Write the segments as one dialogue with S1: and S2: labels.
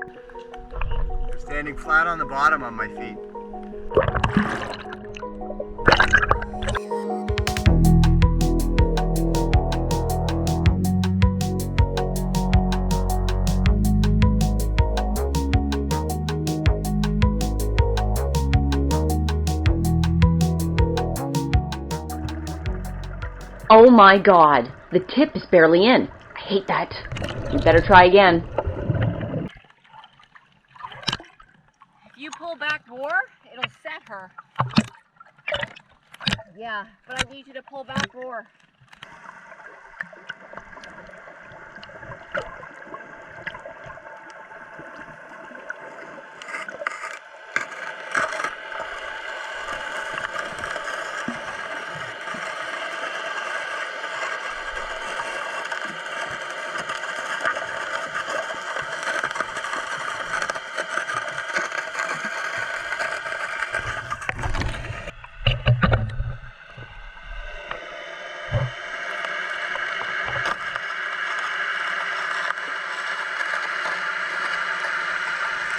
S1: I'm standing flat on the bottom on my feet.
S2: Oh my God, the tip is barely in. I hate that. You better try again.
S3: If you pull back more, it'll set her. Yeah, but I need you to pull back more.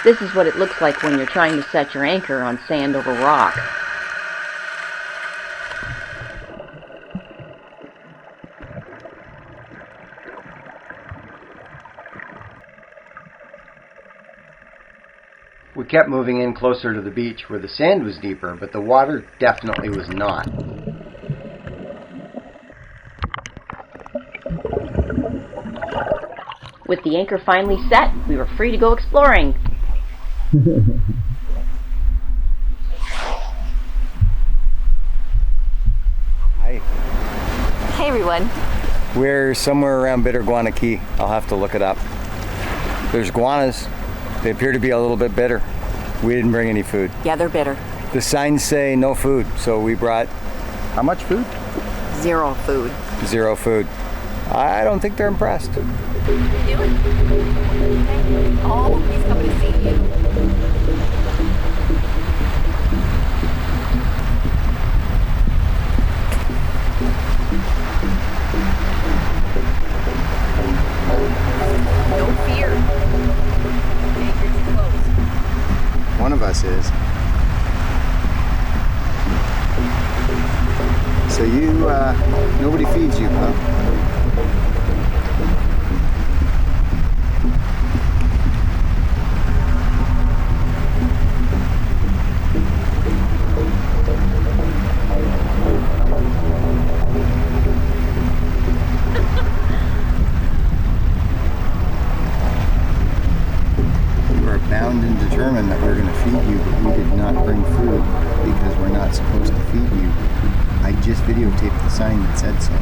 S2: This is what it looks like when you're trying to set your anchor on sand over rock.
S1: We kept moving in closer to the beach where the sand was deeper, but the water definitely was not.
S2: With the anchor finally set, we were free to go exploring.
S1: Hi.
S3: Hey everyone.
S1: We're somewhere around Bitter Guana Cay. I'll have to look it up. There's guanas. They appear to be a little bit bitter. We didn't bring any food.
S3: Yeah, they're bitter.
S1: The signs say no food, so we brought how much food?
S3: Zero food.
S1: Zero food. I don't think they're impressed.
S3: What are you doing? Oh, he's coming to see you. No fear. Danger's close.
S1: One of us is. So you, nobody feeds you, huh? Bound and determined that we're going to feed you, but we did not bring food because we're not supposed to feed you. I just videotaped the sign that said so.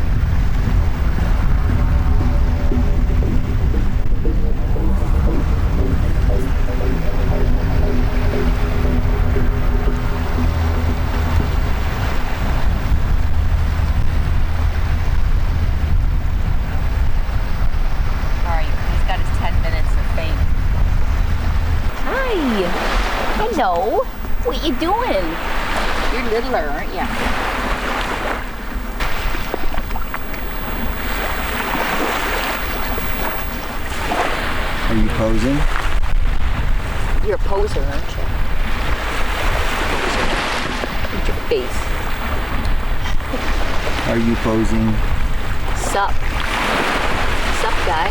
S3: Sorry, he's got his 10 minutes of fame. Hi. Hello. What you doing? You're littler, aren't you?
S1: Are you posing?
S3: You're a poser, aren't you? Look at your face.
S1: Are you posing?
S3: Sup? Sup, guy?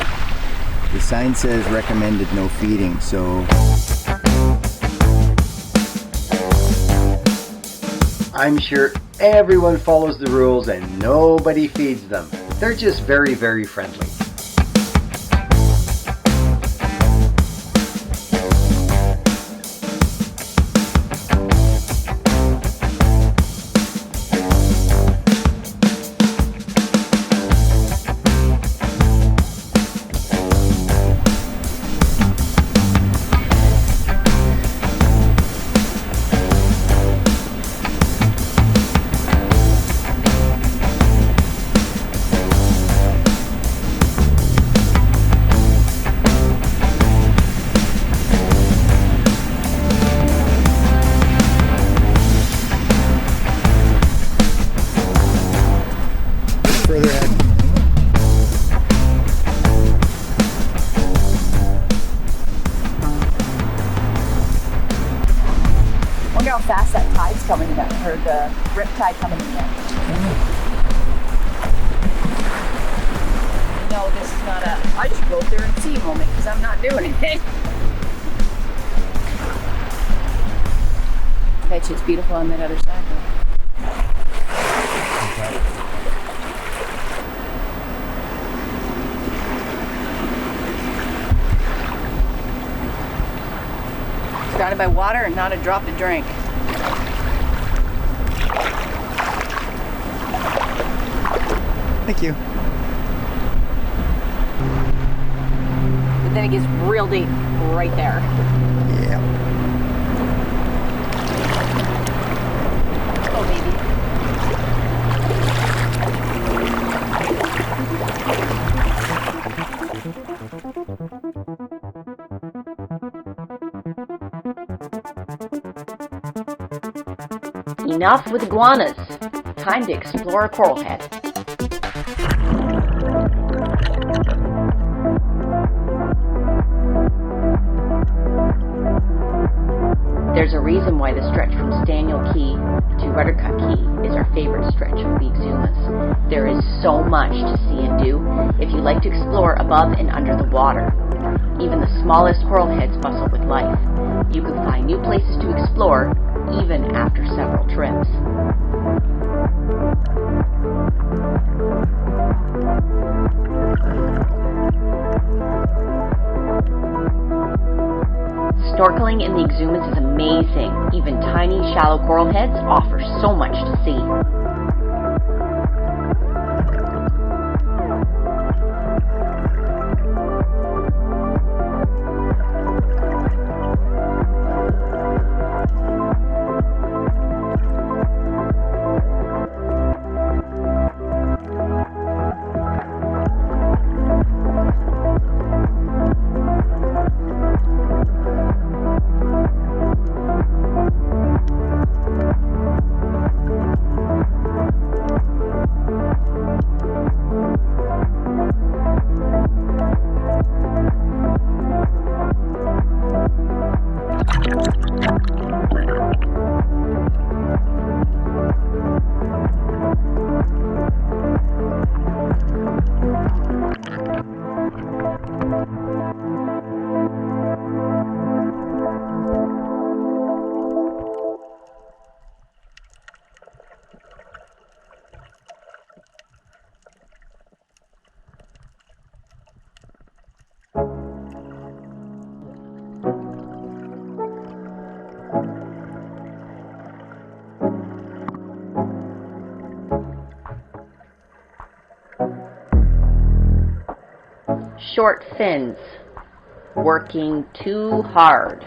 S1: The sign says recommended no feeding, so... I'm sure everyone follows the rules and nobody feeds them. They're just very, very friendly.
S3: coming in, or the riptide coming in. No, this is not a I should go up there and see moment, because I'm not doing it. Bet you it's beautiful on that other side though. Surrounded by water and not a drop to drink.
S1: Thank you.
S3: But then it gets real deep right there.
S1: Yeah.
S3: Oh, baby.
S2: Enough with iguanas. Time to explore a coral head. There's a reason why the stretch from Staniel Key to Ruddercut Key is our favorite stretch of the Exumas. There is so much to see and do if you like to explore above and under the water. Even the smallest coral heads bustle with life. You can find new places to explore even after several trips. Snorkeling in the Exumas is amazing. Even tiny, shallow coral heads offer so much to see. Short fins, working too hard.